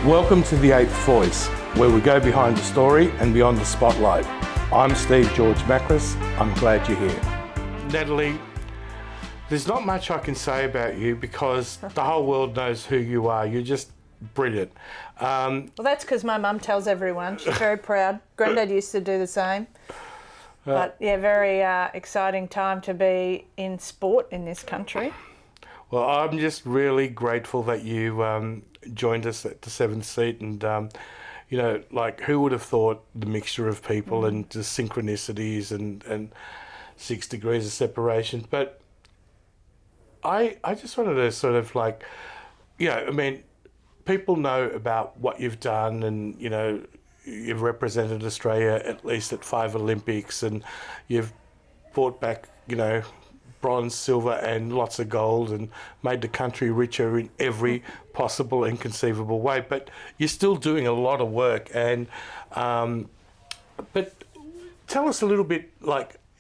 Welcome to The Eighth Voice, where we go behind the story and beyond the spotlight. I'm Steve George Makris. I'm glad you're here. Natalie, there's not much I can say about you because the whole world knows who you are. You're just brilliant. Well, that's because my mum tells everyone. She's very proud. Granddad used to do the same. But yeah, very exciting time to be in sport in this country. Well, I'm just really grateful that you joined us at the seventh seat, and who would have thought the mixture of people and the synchronicities and 6 degrees of separation. But I just wanted to sort of people know about what you've done, and you've represented Australia at least at 5 Olympics, and you've brought back bronze, silver and lots of gold, and made the country richer in every possible and conceivable way. But you're still doing a lot of work, and but tell us a little bit,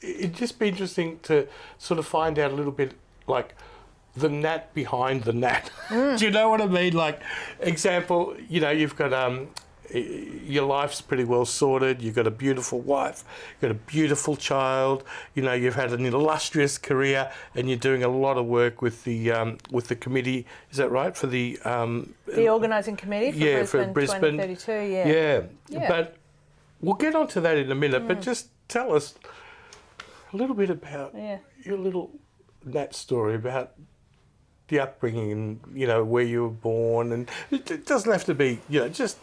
it'd just be interesting to sort of find out a little bit the Nat behind the Nat. Do you know what I mean? Example, you've got your life's pretty well sorted. You've got a beautiful wife, you've got a beautiful child. You've had an illustrious career, and you're doing a lot of work with the committee. Is that right? For the organising committee for Brisbane 2032. Yeah. But we'll get onto that in a minute. But just tell us a little bit about your little Nat story, about the upbringing and where you were born. And it doesn't have to be just.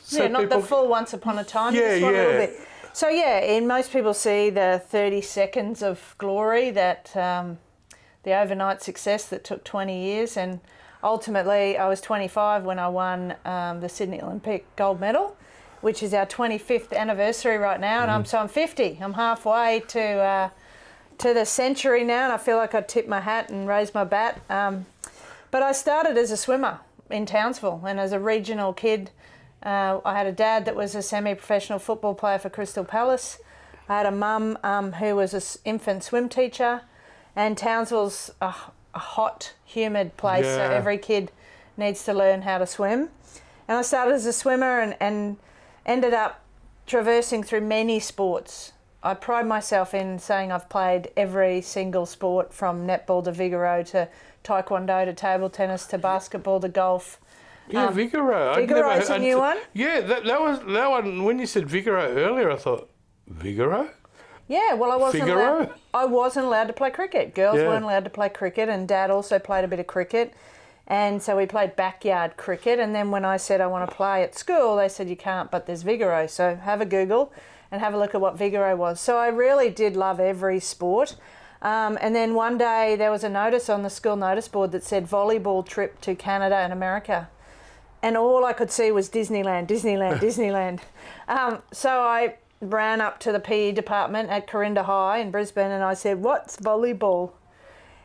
So not the full once upon a time, just one little bit. So and most people see the 30 seconds of glory, that the overnight success that took 20 years, and ultimately I was 25 when I won the Sydney Olympic gold medal, which is our 25th anniversary right now, and I'm 50. I'm halfway to the century now, and I feel like I tipped my hat and raised my bat. But I started as a swimmer in Townsville, and as a regional kid. I had a dad that was a semi-professional football player for Crystal Palace. I had a mum who was an infant swim teacher, and Townsville's a hot, humid place, so every kid needs to learn how to swim. And I started as a swimmer and ended up traversing through many sports. I pride myself in saying I've played every single sport, from netball to Vigoro to taekwondo to table tennis to basketball to golf. Yeah, Vigoro. Vigoro's a new one. Yeah, that was that one. When you said Vigoro earlier, I thought, Vigoro? Yeah, well, I wasn't allowed to play cricket. Girls weren't allowed to play cricket, and Dad also played a bit of cricket. And so we played backyard cricket. And then when I said I want to play at school, they said you can't, but there's Vigoro. So have a Google and have a look at what Vigoro was. So I really did love every sport. And then one day there was a notice on the school notice board that said volleyball trip to Canada and America. And all I could see was Disneyland. So I ran up to the PE department at Corinda High in Brisbane, and I said, "What's volleyball?"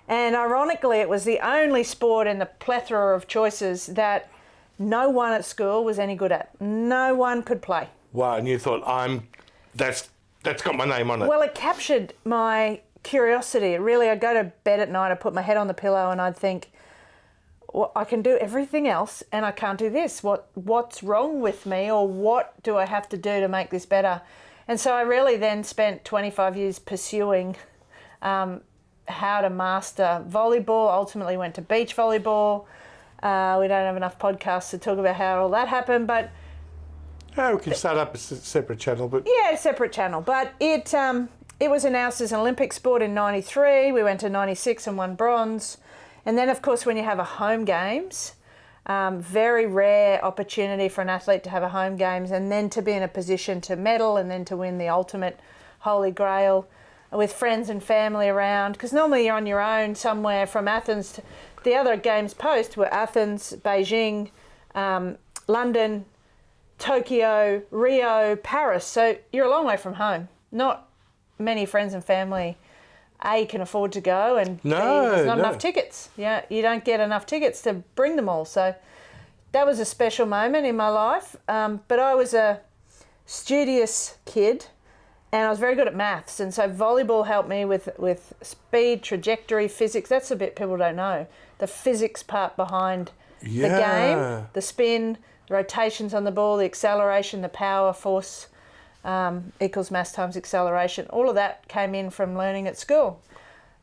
And ironically, it was the only sport in the plethora of choices that no one at school was any good at. No one could play. Wow, and you thought, that's got my name on it. Well, it captured my curiosity. I'd go to bed at night, I'd put my head on the pillow, and I'd think, well, I can do everything else and I can't do this. What's wrong with me, or what do I have to do to make this better? And so I really then spent 25 years pursuing how to master volleyball. Ultimately went to beach volleyball. We don't have enough podcasts to talk about how all that happened, but... Oh, we can start up a separate channel. But yeah, a separate channel. But it was announced as an Olympic sport in 93. We went to 96 and won bronze. And then, of course, when you have a home games, very rare opportunity for an athlete to have a home games, and then to be in a position to medal, and then to win the ultimate holy grail with friends and family around. Because normally you're on your own somewhere from Athens. The other games post were Athens, Beijing, London, Tokyo, Rio, Paris. So you're a long way from home. Not many friends and family can afford to go, and there's not enough tickets. Yeah, you don't get enough tickets to bring them all. So that was a special moment in my life. But I was a studious kid, and I was very good at maths. And so volleyball helped me with speed, trajectory, physics. That's the bit people don't know. The physics part behind the game, the spin, the rotations on the ball, the acceleration, the power, force equals mass times acceleration. All of that came in from learning at school.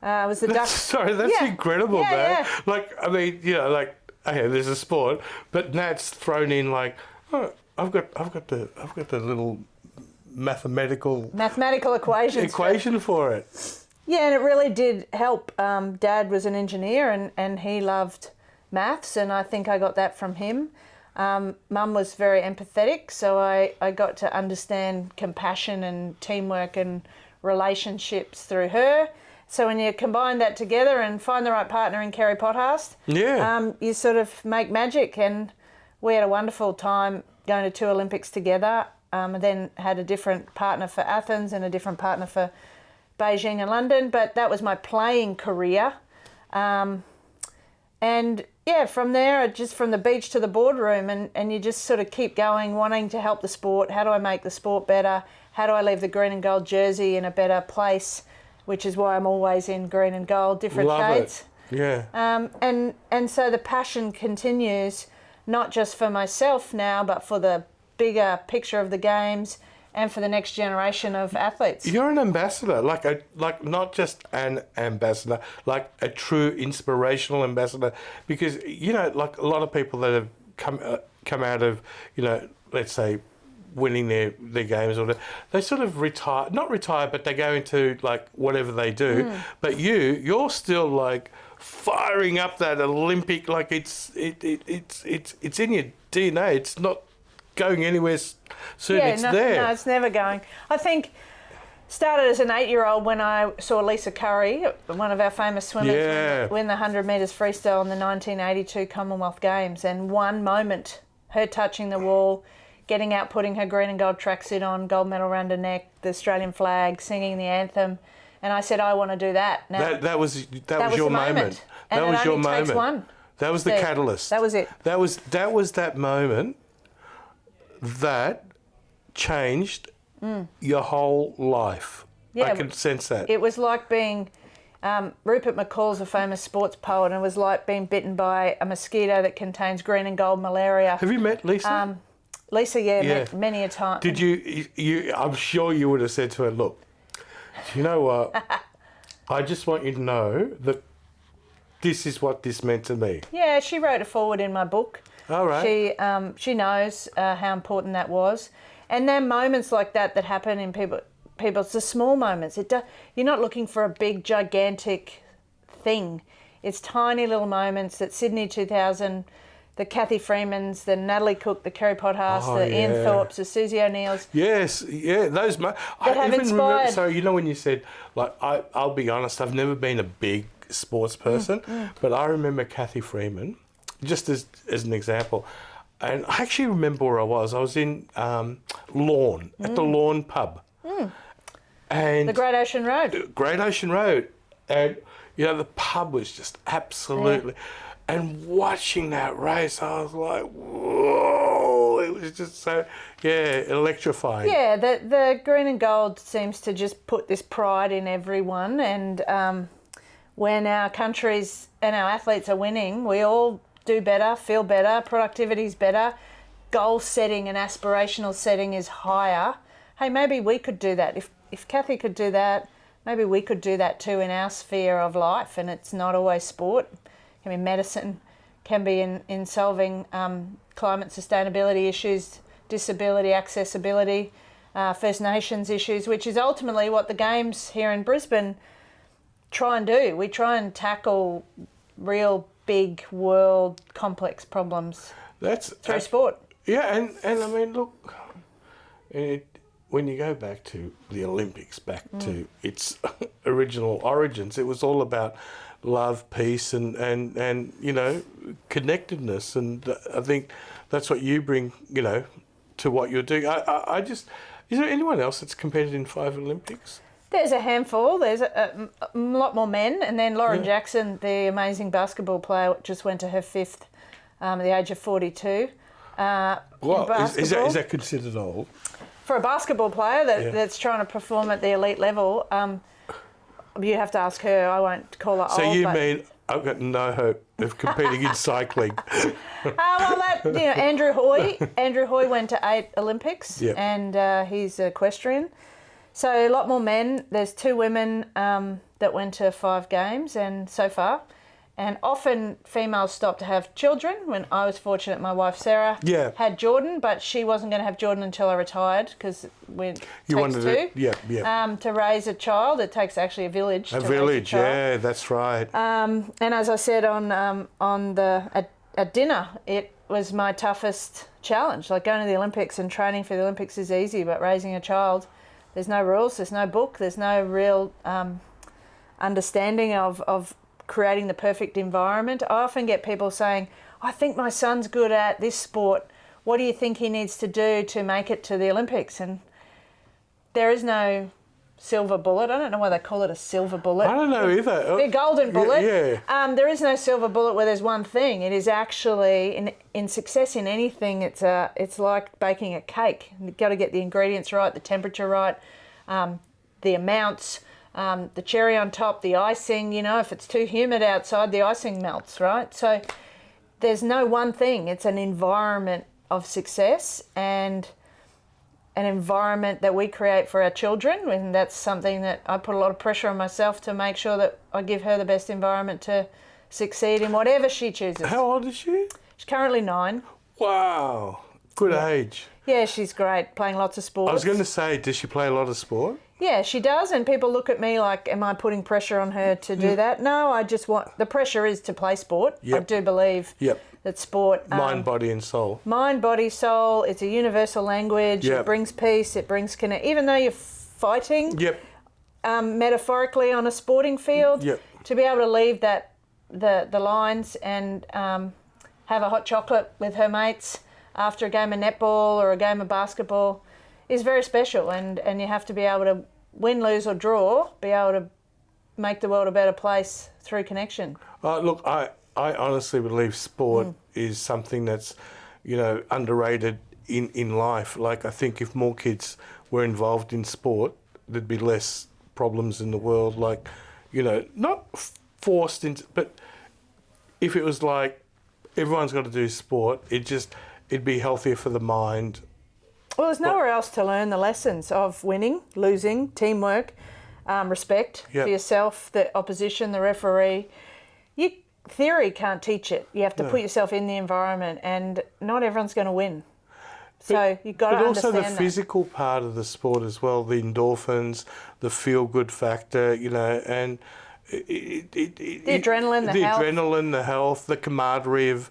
Was the duck? Sorry, that's incredible, man. Yeah. Like, I mean, okay, there's a sport, but Nat's thrown in like, oh, I've got the little mathematical equation for it. Yeah, and it really did help. Dad was an engineer and he loved maths, and I think I got that from him. Mum was very empathetic, so I got to understand compassion and teamwork and relationships through her. So when you combine that together and find the right partner in Kerry Pothast, you sort of make magic. And we had a wonderful time going to 2 Olympics together, and then had a different partner for Athens and a different partner for Beijing and London. But that was my playing career. And yeah, from there, just from the beach to the boardroom, and you just sort of keep going, wanting to help the sport. How do I make the sport better? How do I leave the green and gold jersey in a better place? Which is why I'm always in green and gold, different shades. Yeah. And so the passion continues, not just for myself now, but for the bigger picture of the games and for the next generation of athletes. You're an ambassador, like not just an ambassador, like a true inspirational ambassador, because like a lot of people that have come out of let's say winning their games, or they sort of not retire, but they go into like whatever they do. But you're still like firing up that Olympic, like it's in your DNA. It's not going anywhere soon. It's there. No, it's never going. I think started as an 8-year-old when I saw Lisa Curry, one of our famous swimmers, win the 100 metres freestyle in the 1982 Commonwealth Games, and one moment, her touching the wall, getting out, putting her green and gold tracksuit on, gold medal around her neck, the Australian flag, singing the anthem, and I said, I want to do that. Now, that was your moment. That was your moment. Takes one. That was the catalyst. That was it. That was that moment that changed your whole life. Yeah, I can sense that. It was like being Rupert McCall's a famous sports poet, and it was like being bitten by a mosquito that contains green and gold malaria. Have you met Lisa? Lisa, met many a time. Did you? I'm sure you would have said to her, "Look, you know what? I just want you to know that this is what this meant to me." Yeah, she wrote a foreword in my book. All right. She knows how important that was, and there are moments like that happen in people. It's the small moments. You're not looking for a big, gigantic thing. It's tiny little moments. That Sydney 2000. The Kathy Freemans, the Natalie Cook, the Kerry Pothast, the Ian Thorpes, the Susie O'Neills. Yes, those that have inspired. So when you said, like, I'll be honest, I've never been a big sports person, but I remember Kathy Freeman, just as an example, and I actually remember where I was. I was in Lawn, at the Lawn pub, and the Great Ocean Road. Great Ocean Road, and the pub was just absolutely. Yeah. And watching that race, I was like, whoa, it was just so, electrifying. Yeah, the green and gold seems to just put this pride in everyone. And when our countries and our athletes are winning, we all do better, feel better, productivity's better, goal setting and aspirational setting is higher. Hey, maybe we could do that. If Kathy could do that, maybe we could do that too in our sphere of life. And it's not always sport. I mean, medicine can be in solving climate sustainability issues, disability accessibility, First Nations issues, which is ultimately what the Games here in Brisbane try and do. We try and tackle real big world complex problems through sport. Yeah, and I mean, look, when you go back to the Olympics, back to its original origins, it was all about love, peace, and connectedness, and I think that's what you bring, to what you're doing. I just, is there anyone else that's competed in 5 Olympics? There's a handful. There's a lot more men, and then Lauren Jackson, the amazing basketball player, just went to her 5th at the age of 42. Is that considered old? For a basketball player that's trying to perform at the elite level, you have to ask her. I won't call her old. So you mean I've got no hope of competing in cycling. Andrew Hoy went to 8 Olympics, Yep. and he's equestrian. So a lot more men. There's 2 women that went to 5 games, and so far. And often females stop to have children. When I was fortunate, my wife Sarah had Jordan, but she wasn't going to have Jordan until I retired because it takes 2 to raise a child. It takes actually a village. Raise a child. Yeah, that's right. And as I said at dinner, it was my toughest challenge. Like going to the Olympics and training for the Olympics is easy, but raising a child, there's no rules, there's no book, there's no real understanding of creating the perfect environment. I often get people saying, I think my son's good at this sport. What do you think he needs to do to make it to the Olympics? And there is no silver bullet. I don't know why they call it a silver bullet. I don't know either. A golden bullet. Yeah. There is no silver bullet where there's one thing. It is actually, in success in anything, it's like baking a cake. You've got to get the ingredients right, the temperature right, the amounts, the cherry on top, the icing. If it's too humid outside, the icing melts, right? So there's no one thing. It's an environment of success and an environment that we create for our children, and that's something that I put a lot of pressure on myself to make sure that I give her the best environment to succeed in whatever she chooses. How old is she? She's currently 9. Wow, good age. Yeah, she's great, playing lots of sports. I was going to say, does she play a lot of sport? Yeah, she does, and people look at me like, am I putting pressure on her to do that? No, I just want, the pressure is to play sport. I do believe that sport... mind, body and soul. Mind, body, soul, it's a universal language. It brings peace, it brings connect. Even though you're fighting metaphorically on a sporting field, to be able to leave the lines and have a hot chocolate with her mates after a game of netball or a game of basketball is very special, and you have to be able to win, lose or draw, be able to make the world a better place through connection. Look, I honestly believe sport is something that's, underrated in life. Like, I think if more kids were involved in sport, there'd be less problems in the world. Like, not forced into, but if it was like everyone's got to do sport, it'd be healthier for the mind. Well, there's nowhere else to learn the lessons of winning, losing, teamwork, respect for yourself, the opposition, the referee. Theory can't teach it. You have to put yourself in the environment, and not everyone's going to win. So you've got to understand that. But also the physical part of the sport as well, the endorphins, the feel-good factor, and... the adrenaline, the health, the camaraderie of,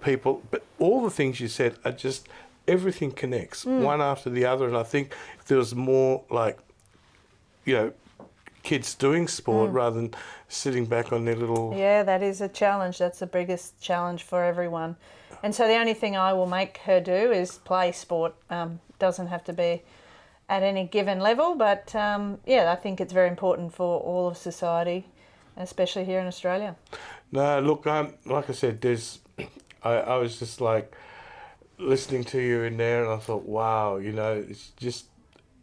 people. But all the things you said are just... everything connects, one after the other. And I think if there was more, kids doing sport rather than sitting back on their little... Yeah, that is a challenge. That's the biggest challenge for everyone. And so the only thing I will make her do is play sport. Doesn't have to be at any given level, but I think it's very important for all of society, especially here in Australia. No, look, like I said, I was just like... listening to you in there, and I thought, wow, it's just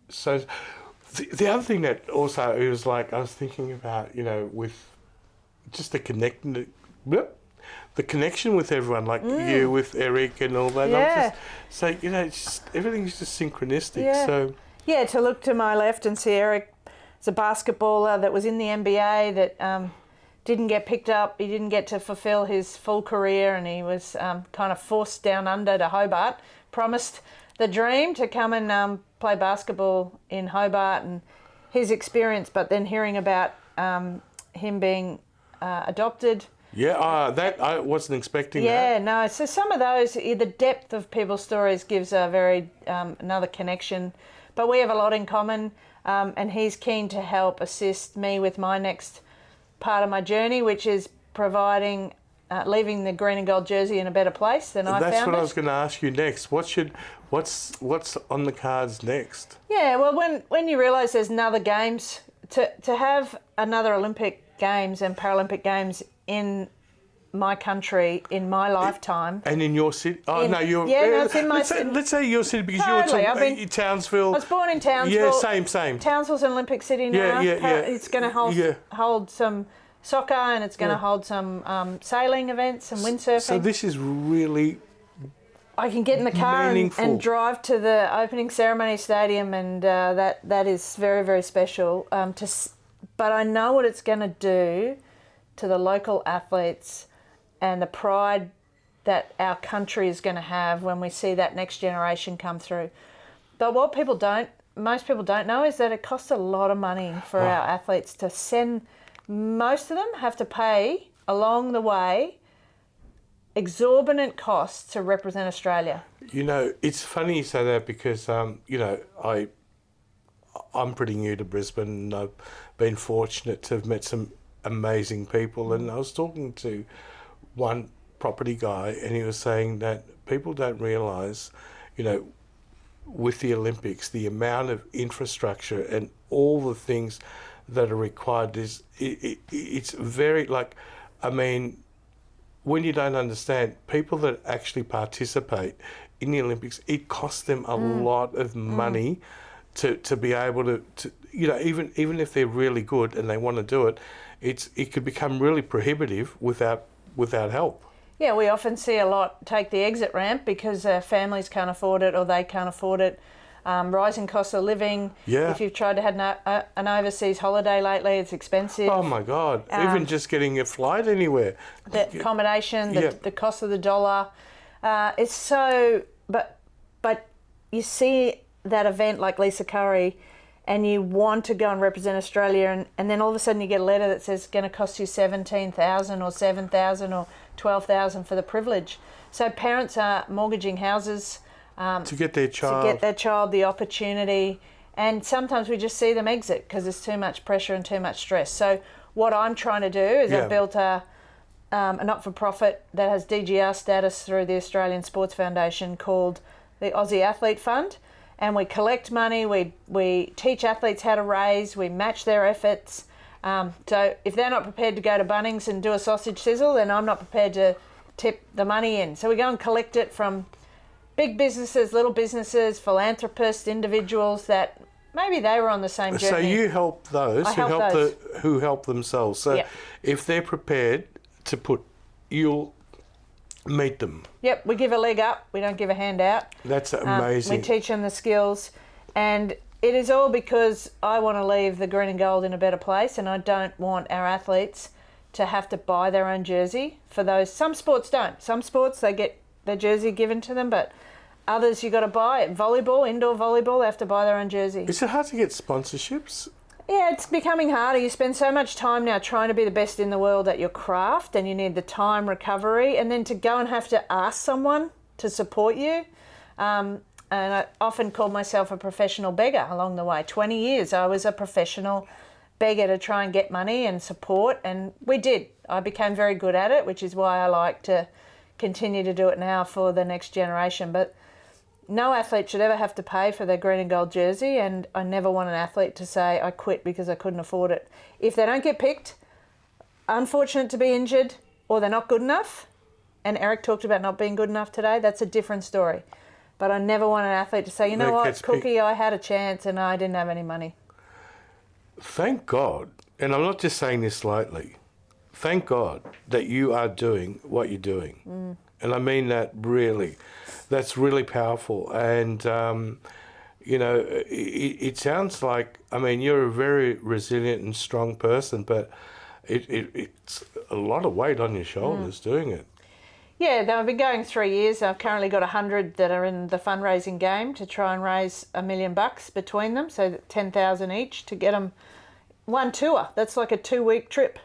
so... The other thing that also, it was like, I was thinking about, with just the connection with everyone, like you with Eric and all that. Yeah. So, everything's just synchronistic. Yeah. So to look to my left and see Eric as a basketballer that was in the NBA that... didn't get picked up, he didn't get to fulfil his full career, and he was kind of forced down under to Hobart, promised the dream to come and play basketball in Hobart and his experience, but then hearing about him being adopted. Yeah, that I wasn't expecting that. Yeah, no, so some of those, the depth of people's stories gives a very, another connection, but we have a lot in common, and he's keen to help assist me with my next part of my journey, which is providing, leaving the green and gold jersey in a better place than I found it. That's what I was going to ask you next. What's on the cards next? Yeah, well, when you realise there's another games, to have another Olympic Games and Paralympic Games in my country in my lifetime. And in your city? Oh, no, you're... Yeah, no, it's in my city. Let's say your city, because totally. you're Townsville. I was born in Townsville. Yeah, same. Townsville's an Olympic city now. Yeah. It's going to hold some soccer, and it's going to hold some sailing events and windsurfing. So this is really I can get in the car and drive to the opening ceremony stadium, and that is very, very special. But I know what it's going to do to the local athletes and the pride that our country is going to have when we see that next generation come through. But what most people don't know is that it costs a lot of money for our athletes to send. Most of them have to pay along the way exorbitant costs to represent Australia. You know, it's funny you say that because, you know, I'm pretty new to Brisbane, and I've been fortunate to have met some amazing people. And I was talking to one property guy, and he was saying that people don't realise, you know, with the Olympics, the amount of infrastructure and all the things that are required is, it's very, like, I mean, when you don't understand, people that actually participate in the Olympics, it costs them a lot of money to be able to, you know, even if they're really good and they want to do it, it could become really prohibitive without help. Yeah, we often see a lot take the exit ramp because their families can't afford it or they can't afford it. Rising cost of living. Yeah. If you've tried to have an overseas holiday lately, it's expensive. Oh my God! Even just getting a flight anywhere. The accommodation, the cost of the dollar. It's so. But you see that event like Lisa Curry, and you want to go and represent Australia, and then all of a sudden you get a letter that says it's going to cost you $17,000 or $7,000 or $12,000 for the privilege. So parents are mortgaging houses. To get their child the opportunity, and sometimes we just see them exit because there's too much pressure and too much stress. So what I'm trying to do is I've built a not-for-profit that has DGR status through the Australian Sports Foundation called the Aussie Athlete Fund, and we collect money, we teach athletes how to raise, we match their efforts. So if they're not prepared to go to Bunnings and do a sausage sizzle, then I'm not prepared to tip the money in. So we go and collect it from big businesses, little businesses, philanthropists, individuals that maybe they were on the same journey. So you help those who help themselves. So if they're prepared to put, you'll meet them. Yep, we give a leg up. We don't give a hand out. That's amazing. We teach them the skills, and it is all because I want to leave the green and gold in a better place, and I don't want our athletes to have to buy their own jersey for those. Some sports don't. Some sports they get their jersey given to them, but others you got to buy it. Volleyball, indoor volleyball, they have to buy their own jersey. Is it hard to get sponsorships? Yeah, it's becoming harder. You spend so much time now trying to be the best in the world at your craft, and you need the time recovery, and then to go and have to ask someone to support you. And I often called myself a professional beggar along the way. 20 years I was a professional beggar to try and get money and support, and we did. I became very good at it, which is why I like to continue to do it now for the next generation. But no athlete should ever have to pay for their green and gold jersey, and I never want an athlete to say I quit because I couldn't afford it. If they don't get picked, unfortunate to be injured, or they're not good enough, and Eric talked about not being good enough today, that's a different story. But I never want an athlete to say, you know what, Cookie, I had a chance and I didn't have any money. Thank God, and I'm not just saying this lightly, thank God that you are doing what you're doing. And I mean that really. That's really powerful. And, you know, it sounds like, I mean, you're a very resilient and strong person, but it's a lot of weight on your shoulders doing it. Yeah, I've been going 3 years. I've currently got 100 that are in the fundraising game to try and raise $1 million between them, so 10,000 each to get them one tour. That's like a 2-week trip,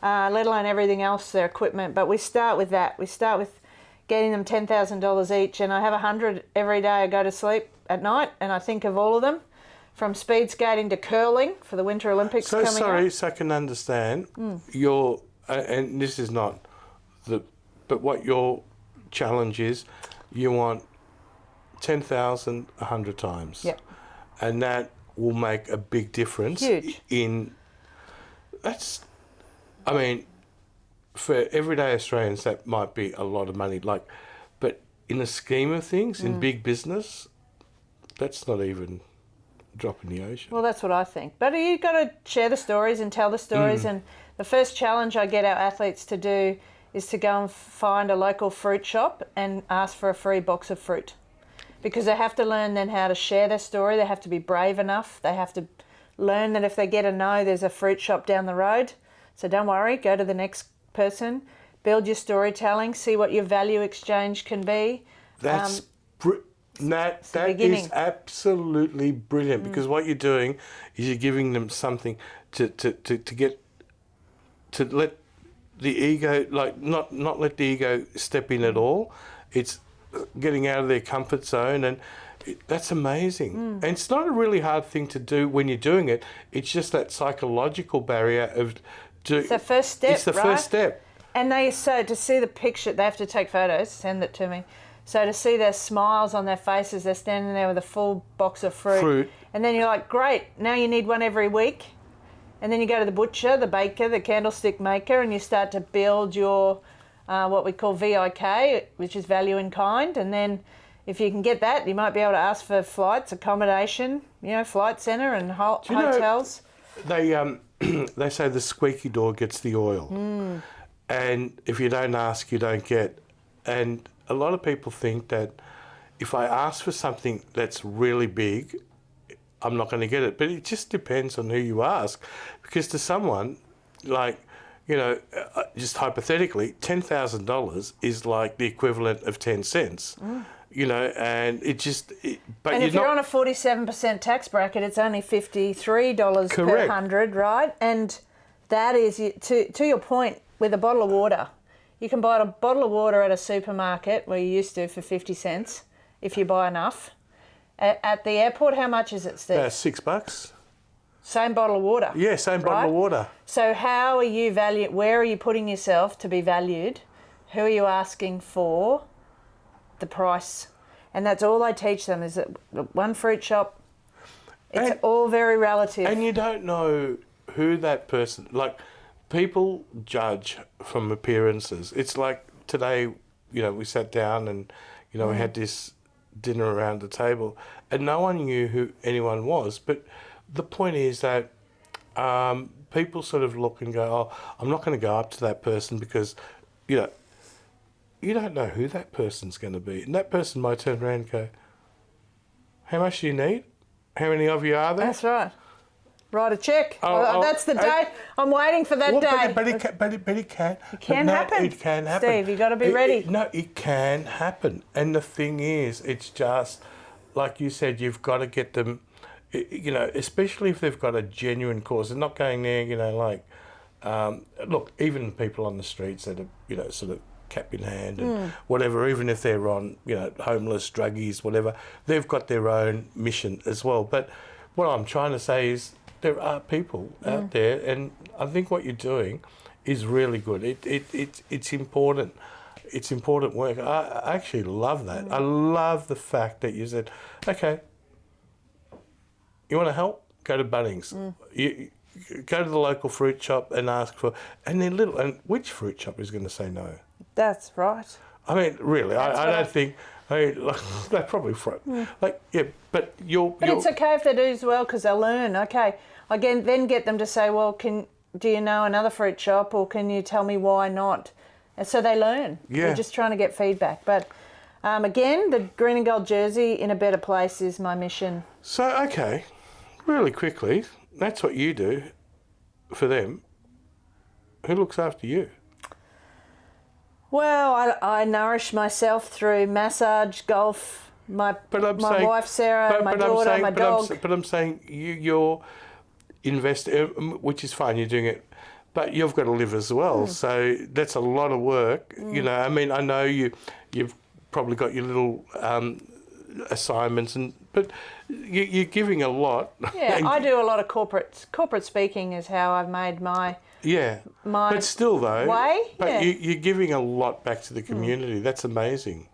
let alone everything else, their equipment. But we start with that. We start with getting them $10,000 each, and I have 100 every day. I go to sleep at night and I think of all of them, from speed skating to curling for the Winter Olympics coming up. So I can understand your, and this is not but what your challenge is, you want 10,000 100 times. Yep. And that will make a big difference. Huge. I mean, for everyday Australians, that might be a lot of money. But in the scheme of things, in big business, that's not even a drop in the ocean. Well, that's what I think. But you've got to share the stories and tell the stories, and the first challenge I get our athletes to do is to go and find a local fruit shop and ask for a free box of fruit. Because they have to learn then how to share their story. They have to be brave enough. They have to learn that if they get a no, there's a fruit shop down the road. So don't worry, go to the next person, build your storytelling, see what your value exchange can be. That is absolutely brilliant, because what you're doing is you're giving them something to let the ego, like not let the ego step in at all. It's getting out of their comfort zone, and that's amazing. And it's not a really hard thing to do when you're doing it. It's just that psychological barrier of it's the first step. It's the first step. And to see the picture, they have to take photos, send it to me. So to see their smiles on their faces, they're standing there with a full box of fruit. And then you're like, great, now you need one every week. And then you go to the butcher, the baker, the candlestick maker, and you start to build your what we call VIK, which is value in kind. And then if you can get that, you might be able to ask for flights, accommodation, flight centre and hotels. They say the squeaky door gets the oil. And if you don't ask, you don't get. And a lot of people think that if I ask for something that's really big, I'm not going to get it. But it just depends on who you ask. Because to someone, like, just hypothetically, $10,000 is like the equivalent of 10 cents. And it just... and if you're on a 47% tax bracket, it's only $53 per 100, right? And that is, to your point, with a bottle of water. You can buy a bottle of water at a supermarket, where you used to, for 50 cents, if you buy enough. At the airport, how much is it, Steve? $6. Same bottle of water. Yeah, same bottle of water. So how are you valued? Where are you putting yourself to be valued? Who are you asking for the price? And that's all I teach them, is that one fruit shop, it's all very relative. And you don't know who that person... Like, people judge from appearances. It's like today, we sat down and, we had this dinner around the table, and no one knew who anyone was. But the point is that people sort of look and go, oh, I'm not going to go up to that person because, you don't know who that person's going to be. And that person might turn around and go, how much do you need? How many of you are there? That's right. Write a check. That's the day. I'm waiting for that day. But it can. It can happen. It can happen. Steve, you've got to be ready. It can happen. And the thing is, it's just, like you said, you've got to get them, especially if they've got a genuine cause. They're not going there, look, even people on the streets that are, sort of cap in hand and whatever, even if they're on, homeless, druggies, whatever, they've got their own mission as well. But what I'm trying to say is, there are people out there, and I think what you're doing is really good. It's important. It's important work. I actually love that. I love the fact that you said, okay, you want to help? Go to Bunnings. You go to the local fruit shop and ask for, and they're little. And which fruit shop is going to say no? That's right. I mean, really, I don't think. They're probably but it's okay if they do as well, because they'll learn. Okay, then get them to say, well, do you know another fruit shop, or can you tell me why not? And so they learn. Yeah. They're just trying to get feedback. But again, the green and gold jersey in a better place is my mission. So, okay, really quickly, that's what you do for them. Who looks after you? Well, I nourish myself through massage, golf, my wife Sarah, my daughter, my dog. But I'm saying you're investing, which is fine, you're doing it, but you've got to live as well. So that's a lot of work. I mean, I know you've probably got your little assignments, but you're giving a lot. Yeah, I do a lot of corporate speaking is how I've made my... Yeah, but still though, you're giving a lot back to the community. That's amazing.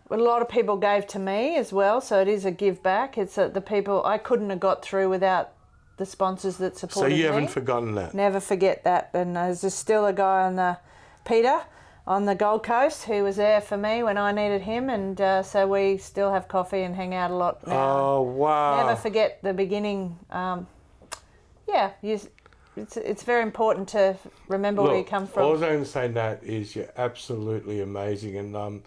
A lot of people gave to me as well, so it is a give back. It's the people I couldn't have got through without the sponsors that supported me. So you haven't forgotten that? Never forget that. And there's still a guy Peter on the Gold Coast who was there for me when I needed him, and so we still have coffee and hang out a lot now. Oh, wow. Never forget the beginning. it's very important to remember where you come from. All I was going to say, Nat, is you're absolutely amazing, and I'm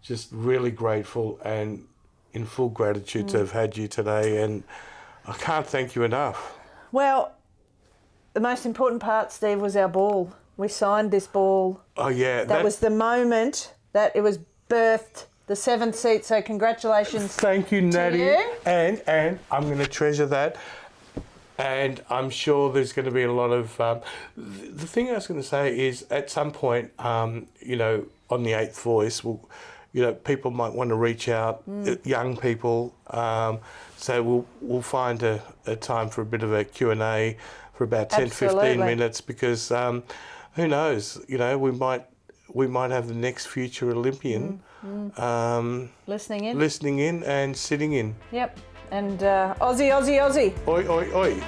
just really grateful and in full gratitude to have had you today, and I can't thank you enough. Well, the most important part, Steve, was our ball. We signed this ball. Oh, yeah. That was the moment that it was birthed, the 7th seat. So congratulations. Thank you, Natty. To you. And I'm going to treasure that. And I'm sure there's going to be a lot of... the thing I was going to say is at some point, you know, on the 8th Voice, you know, people might want to reach out, young people. So we'll find a time for a bit of a Q&A for about 10, 15 minutes, because who knows, you know, we might have the next future Olympian listening in and sitting in. Yep. And Aussie, Aussie, Aussie. Oi, oi, oi.